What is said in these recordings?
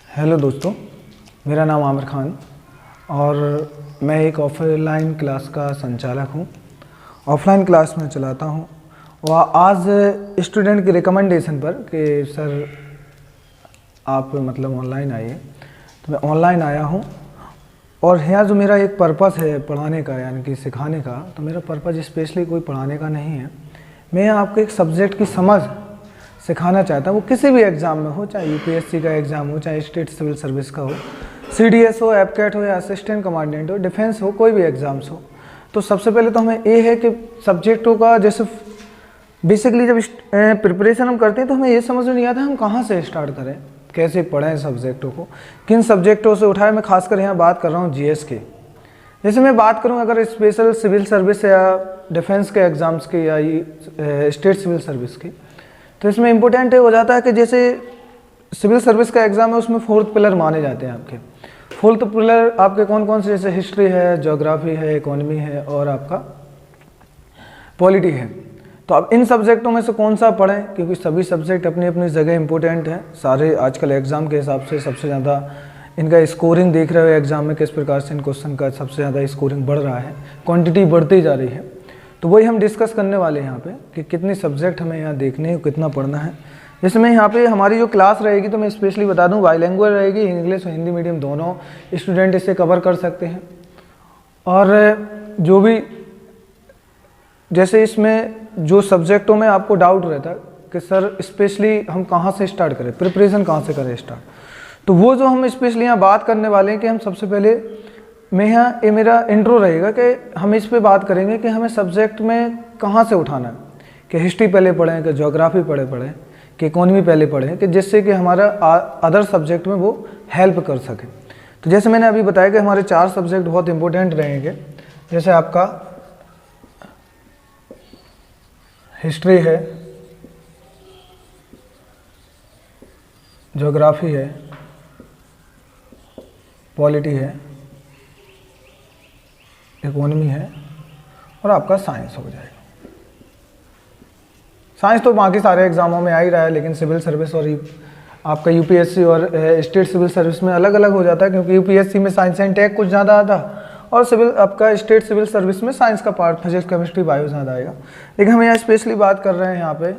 Hello दोस्तों, मेरा नाम आमिर खान और मैं एक ऑफलाइन क्लास का संचालक हूं। ऑफलाइन क्लास में चलाता हूं और आज स्टूडेंट की रिकमेंडेशन पर कि सर आप ऑनलाइन आइए, तो मैं ऑनलाइन आया हूं। और यहाँ जो मेरा एक पर्पस है पढ़ाने का, यानी कि सिखाने का, तो मेरा पर्पस स्पेशली कोई पढ़ाने का नहीं है। मैं आपको एक सब्जेक्ट की समझ सिखाना चाहता हूँ। वो किसी भी एग्ज़ाम में हो, चाहे यूपीएससी का एग्ज़ाम हो, चाहे स्टेट सिविल सर्विस का हो, सीडीएस हो, एपकैट हो या असिस्टेंट कमांडेंट हो, डिफेंस हो, कोई भी एग्ज़ाम्स हो। तो सबसे पहले तो हमें ये है कि सब्जेक्टों का जैसे बेसिकली जब प्रिपरेशन हम करते हैं तो हमें ये समझ में नहीं आता हम कहाँ से स्टार्ट करें, कैसे पढ़ें सब्जेक्टों को, किन सब्जेक्टों से उठाएं। मैं खासकर यहाँ बात कर रहा हूँ जीएस की। जैसे मैं बात करूँ अगर स्पेशल सिविल सर्विस या डिफेंस के एग्ज़ाम्स की या स्टेट सिविल सर्विस की, तो इसमें इम्पोर्टेंट हो जाता है कि जैसे सिविल सर्विस का एग्ज़ाम है उसमें 4th पिलर माने जाते हैं आपके। 4th पिलर आपके कौन कौन से, जैसे हिस्ट्री है, ज्योग्राफी है, इकोनॉमी है और आपका पॉलिटी है। तो अब इन सब्जेक्टों में से कौन सा पढ़ें, क्योंकि सभी सब्जेक्ट अपनी अपनी जगह इंपॉर्टेंट हैं। सारे आजकल एग्ज़ाम के हिसाब से सबसे ज़्यादा इनका स्कोरिंग देख रहे हो एग्ज़ाम में किस प्रकार से इन क्वेश्चन का सबसे ज़्यादा स्कोरिंग बढ़ रहा है, क्वांटिटी बढ़ती जा रही है। तो वही हम डिस्कस करने वाले हैं यहाँ पे कि कितनी सब्जेक्ट हमें यहाँ देखने हैं, कितना पढ़ना है। जैसे मैं यहाँ पे हमारी जो क्लास रहेगी तो मैं स्पेशली बता दूँ बाईलैंग्वेज रहेगी, इंग्लिश और हिंदी मीडियम दोनों स्टूडेंट इसे कवर कर सकते हैं। और जो भी जैसे इसमें जो सब्जेक्टों में आपको डाउट रहता है कि सर स्पेशली हम कहाँ से स्टार्ट करें, प्रिपरेशन कहाँ से करें स्टार्ट, तो वो जो हम स्पेशली यहाँ बात करने वाले हैं कि हम सबसे पहले मैं यहाँ ये मेरा इंट्रो रहेगा कि हम इस पे बात करेंगे कि हमें सब्जेक्ट में कहाँ से उठाना है, कि हिस्ट्री पहले पढ़ें, कि ज्योग्राफी पढ़ें, कि इकोनॉमी पहले पढ़ें, कि जिससे कि हमारा अदर सब्जेक्ट में वो हेल्प कर सके। तो जैसे मैंने अभी बताया कि हमारे 4 सब्जेक्ट बहुत इंपॉर्टेंट रहेंगे। जैसे आपका हिस्ट्री है, ज्योग्राफी है, पॉलिटी है, इकोनॉमी है और आपका साइंस हो जाएगा। साइंस तो बाकी सारे एग्जामों में आ ही रहा है, लेकिन सिविल सर्विस और आपका यूपीएससी और स्टेट सिविल सर्विस में अलग अलग हो जाता है, क्योंकि यूपीएससी में साइंस एंड टेक कुछ ज़्यादा आता और सिविल आपका स्टेट सिविल सर्विस में साइंस का पार्ट फिजिक्स केमिस्ट्री बायो ज़्यादा आएगा। लेकिन हम यहाँ स्पेशली बात कर रहे हैं यहाँ पे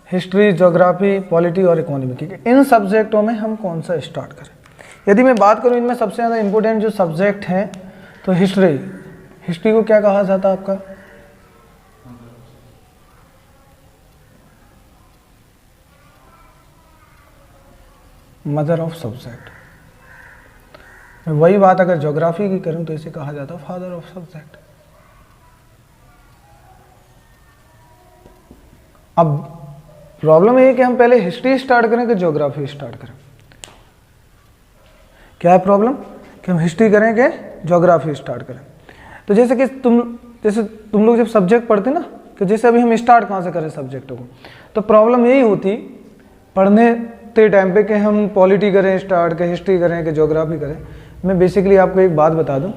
हिस्ट्री, ज्योग्राफी, पॉलिटी और इकोनॉमी की। इन सब्जेक्टों में हम कौन सा स्टार्ट करें। यदि मैं बात करूँ इनमें सबसे ज़्यादा इंपॉर्टेंट जो सब्जेक्ट हैं, तो हिस्ट्री को क्या कहा जाता है आपका, मदर ऑफ सब्जेक्ट। मैं वही बात अगर ज्योग्राफी की करूं तो इसे कहा जाता है फादर ऑफ सब्जेक्ट। अब प्रॉब्लम ये है कि हम पहले हिस्ट्री स्टार्ट करें कि ज्योग्राफी स्टार्ट करें। क्या है प्रॉब्लम कि हम हिस्ट्री करें कि ज्योग्राफी स्टार्ट करें। तो जैसे कि तुम लोग जब सब्जेक्ट पढ़ते ना, कि जैसे अभी हम स्टार्ट कहाँ से करें सब्जेक्टों को, तो प्रॉब्लम यही होती पढ़ने के टाइम पे कि हम पॉलिटी करें स्टार्ट, कि हिस्ट्री करें, कि ज्योग्राफी करें। मैं बेसिकली आपको एक बात बता दूं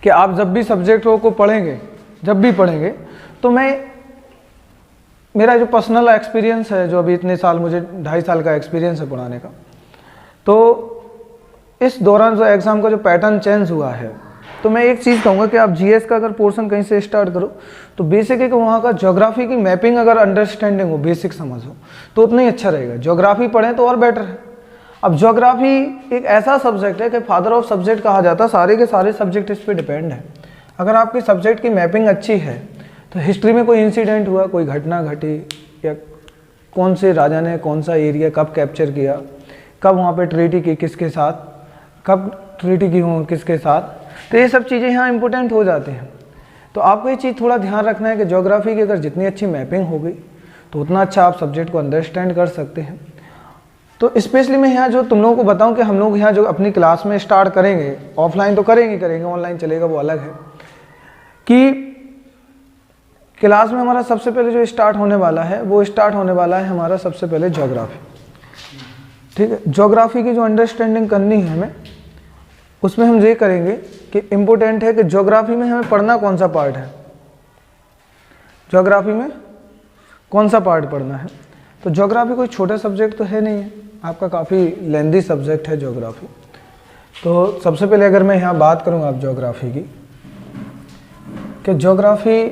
कि आप जब भी सब्जेक्टों को पढ़ेंगे, तो मेरा जो पर्सनल एक्सपीरियंस है, जो अभी इतने साल, मुझे 2.5 साल का एक्सपीरियंस है पढ़ाने का, तो इस दौरान जो एग्ज़ाम का जो पैटर्न चेंज हुआ है, तो मैं एक चीज़ कहूँगा कि आप जीएस का अगर पोर्शन कहीं से स्टार्ट करो तो बेसिक है कि वहाँ का ज्योग्राफी की मैपिंग अगर अंडरस्टैंडिंग हो, बेसिक समझ हो, तो उतना ही अच्छा रहेगा। ज्योग्राफी पढ़ें तो और बेटर है। अब ज्योग्राफी एक ऐसा सब्जेक्ट है कि फादर ऑफ सब्जेक्ट कहा जाता है, सारे के सारे सब्जेक्ट इस पर डिपेंड है। अगर आपके सब्जेक्ट की मैपिंग अच्छी है तो हिस्ट्री में कोई इंसिडेंट हुआ, कोई घटना घटी, या कौन से राजा ने कौन सा एरिया कब कैप्चर किया, कब वहाँ पर ट्रीटी की किसके साथ, कब ट्रीटी की हो किसके साथ, तो ये सब चीज़ें यहाँ इंपॉर्टेंट हो जाती हैं। तो आपको ये चीज़ थोड़ा ध्यान रखना है कि ज्योग्राफी की अगर जितनी अच्छी मैपिंग हो गई तो उतना अच्छा आप सब्जेक्ट को अंडरस्टैंड कर सकते हैं। तो स्पेशली मैं यहाँ जो तुम लोगों को बताऊँ कि हम लोग यहाँ जो अपनी क्लास में स्टार्ट करेंगे, ऑफलाइन तो करेंगे, ऑनलाइन चलेगा वो अलग है, कि क्लास में हमारा सबसे पहले जो स्टार्ट होने वाला है वो स्टार्ट होने वाला है हमारा सबसे पहले ज्योग्राफी। ठीक है, ज्योग्राफी की जो अंडरस्टैंडिंग करनी है हमें, उसमें हम ये करेंगे कि इम्पोर्टेंट है कि ज्योग्राफी में हमें पढ़ना कौन सा पार्ट है, ज्योग्राफी में कौन सा पार्ट पढ़ना है। तो ज्योग्राफी कोई छोटा सब्जेक्ट तो है नहीं है, आपका काफ़ी लेंदी सब्जेक्ट है ज्योग्राफी। तो सबसे पहले अगर मैं यहाँ बात करूँ आप ज्योग्राफी की, कि ज्योग्राफी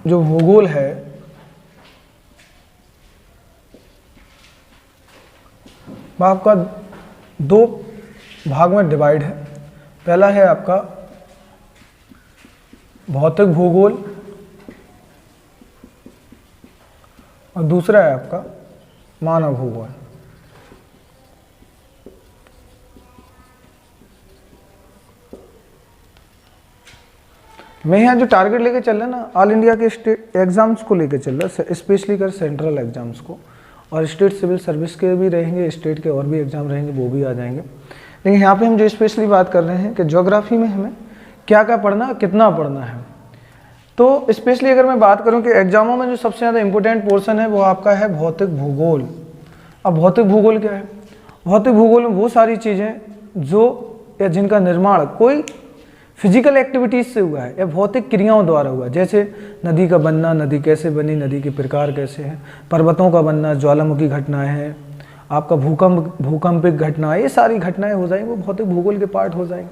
जो भूगोल है वह आपका 2 भाग में डिवाइड है। पहला है आपका भौतिक भूगोल और दूसरा है आपका मानव भूगोल। मैं यहाँ जो टारगेट लेके चल रहा है ना, ऑल इंडिया के स्टेट एग्जाम्स को लेके चल रहा है, स्पेशली कर सेंट्रल एग्जाम्स को, और स्टेट सिविल सर्विस के भी रहेंगे, स्टेट के और भी एग्जाम रहेंगे, वो भी आ जाएंगे। लेकिन यहाँ पे हम जो स्पेशली बात कर रहे हैं कि ज्योग्राफी में हमें क्या क्या पढ़ना, कितना पढ़ना है। तो स्पेशली अगर मैं बात करूँ कि एग्जामों में जो सबसे ज़्यादा इंपॉर्टेंट पोर्शन है वो आपका है भौतिक भूगोल। अब भौतिक भूगोल क्या है? भौतिक भूगोल में वो सारी चीज़ें जो या जिनका निर्माण कोई फिजिकल एक्टिविटीज़ से हुआ है या भौतिक क्रियाओं द्वारा हुआ, जैसे नदी का बनना, नदी कैसे बनी, नदी के प्रकार कैसे हैं, पर्वतों का बनना, ज्वालामुखी घटनाएं हैं, आपका भूकंपिक घटनाएं, ये सारी घटनाएं हो जाएंगी, वो भौतिक भूगोल के पार्ट हो जाएंगे।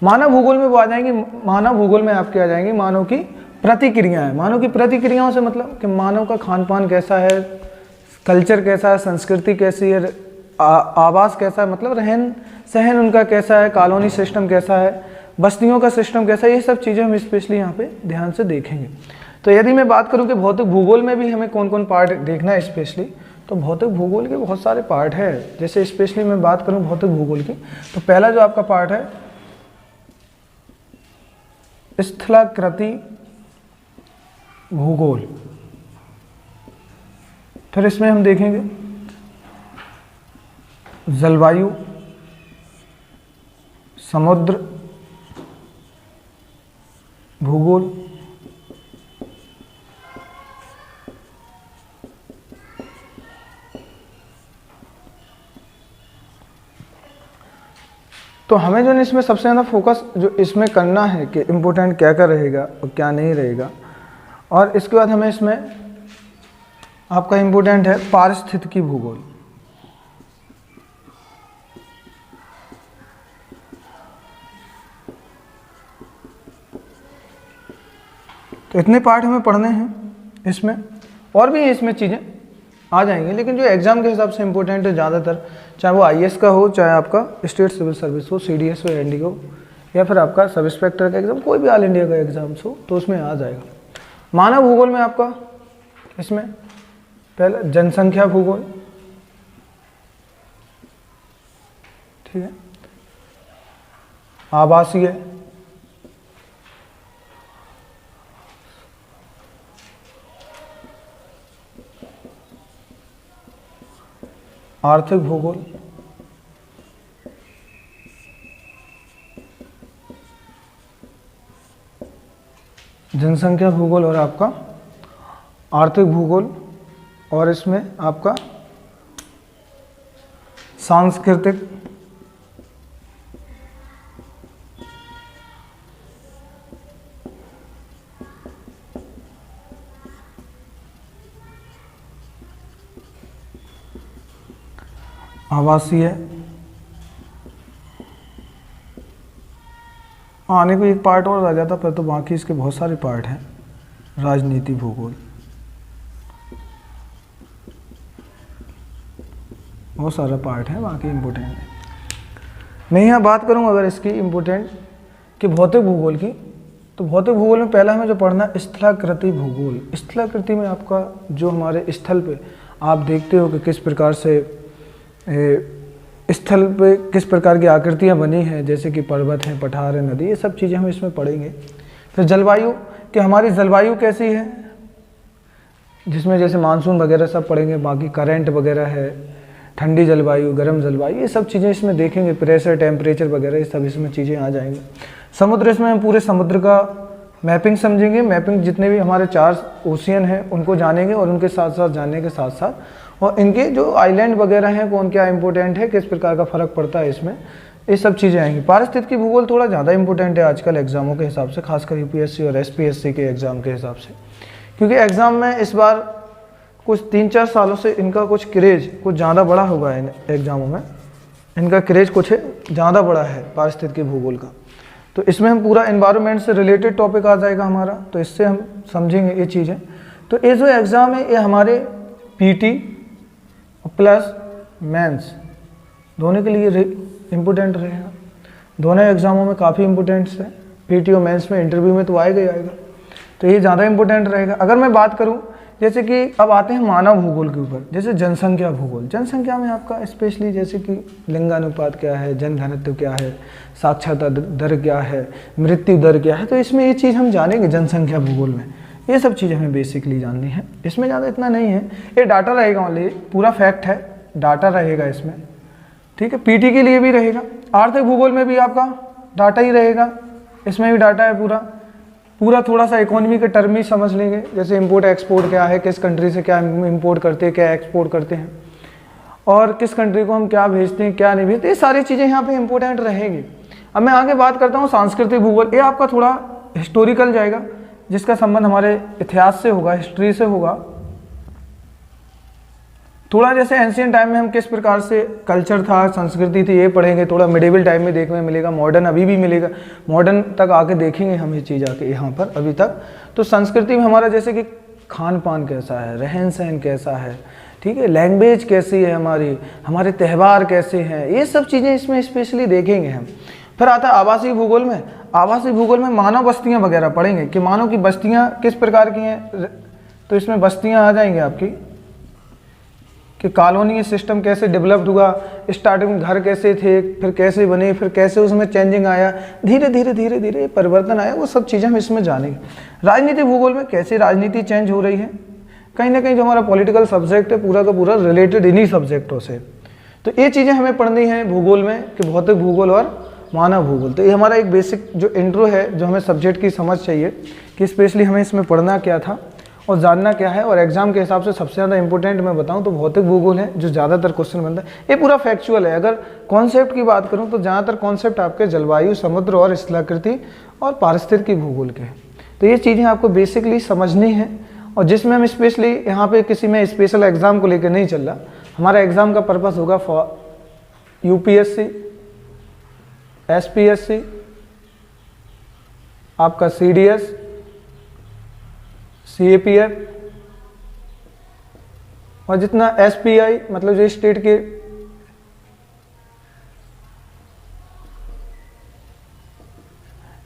मानव भूगोल में वो आ जाएंगी, मानव भूगोल में आपके आ जाएंगी मानव की प्रतिक्रियाएं। मानव की प्रतिक्रियाओं से मतलब कि मानव का खान पान कैसा है, कल्चर कैसा है, संस्कृति कैसी है, आवास कैसा है, मतलब रहन सहन उनका कैसा है, कॉलोनी सिस्टम कैसा है, बस्तियों का सिस्टम कैसा है, ये सब चीज़ें हम स्पेशली यहाँ पे ध्यान से देखेंगे। तो यदि मैं बात करूँ कि भौतिक भूगोल में भी हमें कौन कौन पार्ट देखना है स्पेशली, तो भौतिक भूगोल के बहुत सारे पार्ट है। जैसे स्पेशली मैं बात करूँ भौतिक भूगोल की, तो पहला जो आपका पार्ट है स्थलाकृति भूगोल। फिर इसमें हम देखेंगे जलवायु, समुद्र भूगोल, तो हमें जो इसमें सबसे ज़्यादा फोकस जो इसमें करना है कि इम्पोर्टेंट क्या क्या रहेगा और क्या नहीं रहेगा, और इसके बाद हमें इसमें आपका इम्पोर्टेंट है पारिस्थितिकी भूगोल। तो इतने पार्ट हमें पढ़ने हैं इसमें, और भी इसमें चीज़ें आ जाएंगी, लेकिन जो एग्ज़ाम के हिसाब से इम्पोर्टेंट है ज़्यादातर, चाहे वो आईएएस का हो, चाहे आपका स्टेट सिविल सर्विस हो, सीडीएस हो, एनडी हो, या फिर आपका सब इंस्पेक्टर का एग्ज़ाम, कोई भी ऑल इंडिया का एग्ज़ाम्स हो, तो उसमें आ जाएगा। मानव भूगोल में आपका इसमें पहला जनसंख्या भूगोल, ठीक है, आवासीय, आर्थिक भूगोल, जनसंख्या भूगोल और आपका आर्थिक भूगोल, और इसमें आपका सांस्कृतिक आवासीय, आने को एक पार्ट और आ जाता, पर तो बाकी इसके बहुत सारे पार्ट हैं। राजनीति भूगोल, बहुत सारा पार्ट है, बाकी इम्पोर्टेंट है। मैं यहाँ बात करूँ अगर इसकी इम्पोर्टेंट कि भौतिक भूगोल की, तो भौतिक भूगोल में पहला हमें जो पढ़ना स्थलाकृति भूगोल। स्थलाकृति में आपका जो हमारे स्थल पे आप देखते हो कि किस प्रकार से स्थल पे किस प्रकार की आकृतियाँ बनी हैं, जैसे कि पर्वत हैं, पठार है, नदी, ये सब चीज़ें हम इसमें पढ़ेंगे। फिर जलवायु, कि हमारी जलवायु कैसी है, जिसमें जैसे मानसून वगैरह सब पढ़ेंगे, बाकी करंट वगैरह है, ठंडी जलवायु, गर्म जलवायु, ये सब चीज़ें इसमें देखेंगे, प्रेशर, टेम्परेचर वगैरह, ये सब इसमें चीज़ें आ जाएंगी। समुद्र, इसमें हम पूरे समुद्र का मैपिंग समझेंगे, मैपिंग जितने भी हमारे 4 ओशियन हैं उनको जानेंगे, और उनके साथ साथ जानने के साथ साथ और इनके जो आइलैंड वगैरह हैं कौन क्या इंपॉर्टेंट है, किस प्रकार का फ़र्क पड़ता है इसमें, ये सब चीज़ें आएंगी। पारिस्थितिकी भूगोल थोड़ा ज़्यादा इंपॉर्टेंट है आजकल एग्जामों के हिसाब से, खासकर यूपीएससी और एसपीएससी के एग्ज़ाम के हिसाब से, क्योंकि एग्ज़ाम में इस बार कुछ 3-4 सालों से इनका कुछ क्रेज कुछ ज़्यादा बड़ा होगा इन एग्ज़ामों में, इनका क्रेज कुछ ज़्यादा बड़ा है पारिस्थितिकी भूगोल का। तो इसमें हम पूरा एनवायरनमेंट से रिलेटेड टॉपिक आ जाएगा हमारा, तो इससे हम समझेंगे ये चीज़ें। तो ये जो एग्ज़ाम है ये हमारे पीटी प्लस मेंस दोनों के लिए इम्पोर्टेंट रहेगा। दोनों एग्ज़ामों में काफ़ी इम्पोर्टेंट्स है, पीटी और मेंस में, इंटरव्यू में तो आएगा ही आएगा, तो ये ज़्यादा इम्पोर्टेंट रहेगा। अगर मैं बात करूँ जैसे कि अब आते हैं मानव भूगोल के ऊपर, जैसे जनसंख्या भूगोल। जनसंख्या में आपका स्पेशली जैसे कि लिंगानुपात क्या है, जनघनत्व क्या है, साक्षरता दर क्या है, मृत्यु दर क्या है, तो इसमें ये चीज़ हम जानेंगे जनसंख्या भूगोल में। ये सब चीज़ हमें बेसिकली जाननी है, इसमें ज़्यादा इतना नहीं है, ये डाटा रहेगा ओनली, पूरा फैक्ट है, डाटा रहेगा इसमें, ठीक है। पीटी के लिए भी रहेगा, आर्थिक भूगोल में भी आपका डाटा ही रहेगा, इसमें भी डाटा है पूरा पूरा। थोड़ा सा इकोनॉमी के टर्म ही समझ लेंगे, जैसे इंपोर्ट एक्सपोर्ट क्या है, किस कंट्री से क्या इंपोर्ट करते हैं, क्या एक्सपोर्ट करते हैं, और किस कंट्री को हम क्या भेजते हैं, क्या नहीं भेजते, ये सारी चीज़ें यहाँ पे इंपॉर्टेंट रहेंगी। अब मैं आगे बात करता हूँ सांस्कृतिक भूगोल। ये आपका थोड़ा हिस्टोरिकल जाएगा, जिसका संबंध हमारे इतिहास से होगा, हिस्ट्री से होगा। थोड़ा जैसे एंशियंट टाइम में हम किस प्रकार से कल्चर था, संस्कृति थी, ये पढ़ेंगे। थोड़ा मिडिवल टाइम में देखने मिलेगा, मॉडर्न अभी भी मिलेगा, मॉडर्न तक आके देखेंगे हम ये चीज़ आके यहाँ पर अभी तक। तो संस्कृति में हमारा जैसे कि खान पान कैसा है, रहन सहन कैसा है, ठीक है, लैंग्वेज कैसी है हमारी, हमारे त्यौहार कैसे हैं, ये सब चीज़ें इसमें स्पेशली देखेंगे हम। फिर आता है आवासीय भूगोल में। आवासीय भूगोल में मानव बस्तियाँ वगैरह पढ़ेंगे कि मानव की बस्तियाँ किस प्रकार की हैं, तो इसमें बस्तियाँ आ जाएंगी आपकी कि कॉलोनी सिस्टम कैसे डेवलप्ड हुआ, स्टार्टिंग में घर कैसे थे, फिर कैसे बने, फिर कैसे उसमें चेंजिंग आया, धीरे धीरे धीरे धीरे परिवर्तन आया, वो सब चीज़ें हम इसमें जानेंगे। राजनीति भूगोल में कैसे राजनीति चेंज हो रही है, कहीं ना कहीं जो हमारा पॉलिटिकल सब्जेक्ट है पूरा का पूरा रिलेटेड इन्हीं सब्जेक्टों से। तो ये चीज़ें हमें पढ़नी है भूगोल में कि भौतिक भूगोल और मानव भूगोल। तो ये हमारा एक बेसिक जो इंट्रो है, जो हमें सब्जेक्ट की समझ चाहिए कि स्पेशली हमें इसमें पढ़ना क्या था और जानना क्या है। और एग्जाम के हिसाब से सबसे ज़्यादा इंपॉर्टेंट मैं बताऊं तो भौतिक भूगोल है, जो ज़्यादातर क्वेश्चन बनता है। ये पूरा फैक्चुअल है। अगर कॉन्सेप्ट की बात करूं तो ज़्यादातर कॉन्सेप्ट आपके जलवायु, समुद्र और स्थलाकृति और पारिस्थितिकी भूगोल के हैं। तो ये चीज़ें आपको बेसिकली समझनी है, और जिसमें हम स्पेशली यहाँ पे किसी में स्पेशल एग्जाम को लेकर नहीं चल रहा। हमारा एग्जाम का पर्पस होगा फॉर यूपीएससी, एसपीएससी, आपका सीडीएस, सीएपीएफ और जितना एसपीआई मतलब जो स्टेट के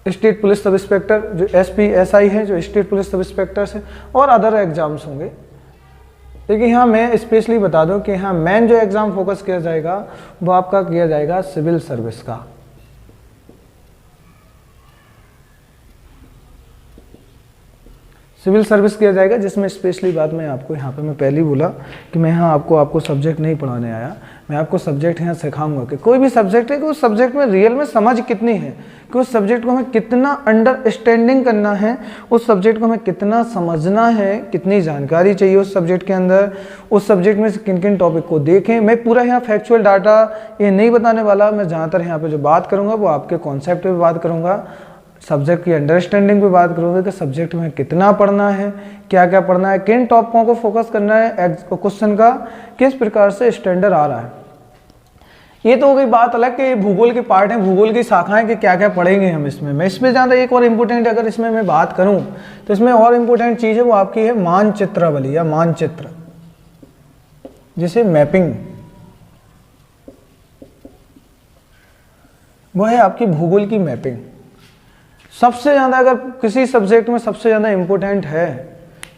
स्टेट पुलिस सब इंस्पेक्टर, जो एसपीएसआई है जो स्टेट पुलिस सब इंस्पेक्टर्स है, और अदर एग्जाम्स होंगे। लेकिन यहाँ मैं स्पेशली बता दूं कि यहाँ मेन जो एग्जाम फोकस किया जाएगा वो आपका किया जाएगा सिविल सर्विस का। सिविल सर्विस किया जाएगा, जिसमें स्पेशली बात मैं आपको यहाँ पे मैं पहले ही बोला कि मैं यहाँ आपको सब्जेक्ट नहीं पढ़ाने आया, मैं आपको सब्जेक्ट यहाँ सिखाऊंगा कि कोई भी सब्जेक्ट है कि उस सब्जेक्ट में रियल में समझ कितनी है, कि उस सब्जेक्ट को हमें कितना अंडरस्टैंडिंग करना है, उस सब्जेक्ट को हमें कितना समझना है, कितनी जानकारी चाहिए उस सब्जेक्ट के अंदर, उस सब्जेक्ट में किन किन टॉपिक को देखें। मैं पूरा यहाँ फैक्चुअल डाटा ये नहीं बताने वाला, मैं ज़्यादातर यहाँ पर जो बात करूँगा वो आपके कॉन्सेप्ट पर बात करूँगा, सब्जेक्ट की अंडरस्टैंडिंग पे बात करोगे कि सब्जेक्ट में कितना पढ़ना है, क्या क्या पढ़ना है, किन टॉपिकों को फोकस करना है, क्वेश्चन का किस प्रकार से स्टैंडर्ड आ रहा है। ये तो हो गई बात अलग कि भूगोल के पार्ट हैं, भूगोल की शाखाएं कि क्या क्या पढ़ेंगे हम इसमें। मैं इसमें ज़्यादा एक और इम्पोर्टेंट अगर इसमें मैं बात करूँ तो इसमें और इम्पोर्टेंट चीज़ है वो आपकी है मानचित्रावली या मानचित्र, जिसे मैपिंग, वो है आपकी भूगोल की मैपिंग। सबसे ज़्यादा अगर किसी सब्जेक्ट में सबसे ज़्यादा इम्पोर्टेंट है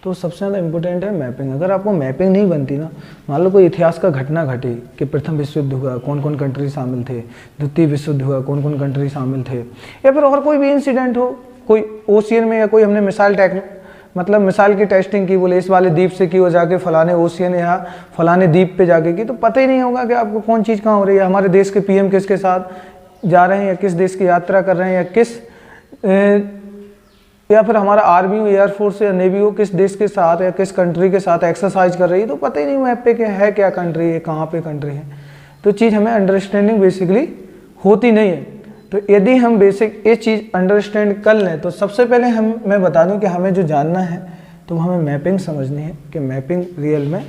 तो सबसे ज़्यादा इम्पोर्टेंट है मैपिंग। अगर आपको मैपिंग नहीं बनती ना, मान लो कोई इतिहास का घटना घटी कि प्रथम विश्व युद्ध हुआ, कौन कौन कंट्री शामिल थे, द्वितीय विश्व युद्ध हुआ, कौन कौन कंट्री शामिल थे, या फिर और कोई भी इंसिडेंट हो, कोई ओशियन में या कोई हमने मिसाइल की टेस्टिंग की, बोले इस वाले द्वीप से की, वो जाके फलाने ओशियन या फलाने द्वीप पे जाके की, तो पता ही नहीं होगा कि आपको कौन चीज़ कहाँ हो रही है। हमारे देश के पीएम किसके साथ जा रहे हैं, या किस देश की यात्रा कर रहे हैं, या किस या फिर हमारा आर्मी हो, एयरफोर्स या नेवी हो, किस देश के साथ या किस कंट्री के साथ एक्सरसाइज कर रही है, तो पता ही नहीं मैप पे क्या है, क्या कंट्री है, कहाँ पे कंट्री है। तो चीज़ हमें अंडरस्टैंडिंग बेसिकली होती नहीं है। तो यदि हम बेसिक ये चीज़ अंडरस्टैंड कर लें तो सबसे पहले मैं बता दूं कि हमें जो जानना है तो हमें मैपिंग समझनी है कि मैपिंग रियल में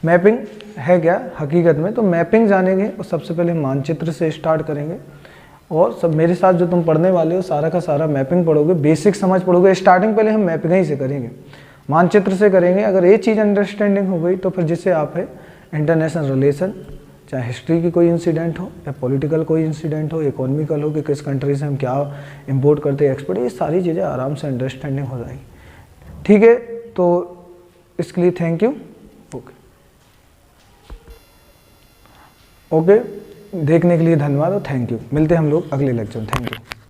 मैपिंग है क्या हकीकत में। तो मैपिंग जानेंगे और सबसे पहले मानचित्र से स्टार्ट करेंगे और सब मेरे साथ जो तुम पढ़ने वाले हो सारा का सारा मैपिंग पढ़ोगे, बेसिक समझ पढ़ोगे। स्टार्टिंग पहले हम मैपिंग ही से करेंगे, मानचित्र से करेंगे। अगर ये चीज़ अंडरस्टैंडिंग हो गई तो फिर जिससे आप है इंटरनेशनल रिलेशन, चाहे हिस्ट्री की कोई इंसिडेंट हो या पॉलिटिकल कोई इंसिडेंट हो, इकोनॉमिकल हो कि किस कंट्री से हम क्या इंपोर्ट करते हैं एक्सपोर्ट, ये सारी चीज़ें आराम से अंडरस्टैंडिंग हो जाएगी। ठीक है, तो इसके लिए थैंक यू। ओके, देखने के लिए धन्यवाद और थैंक यू। मिलते हैं हम लोग अगले लेक्चर में। Thank you.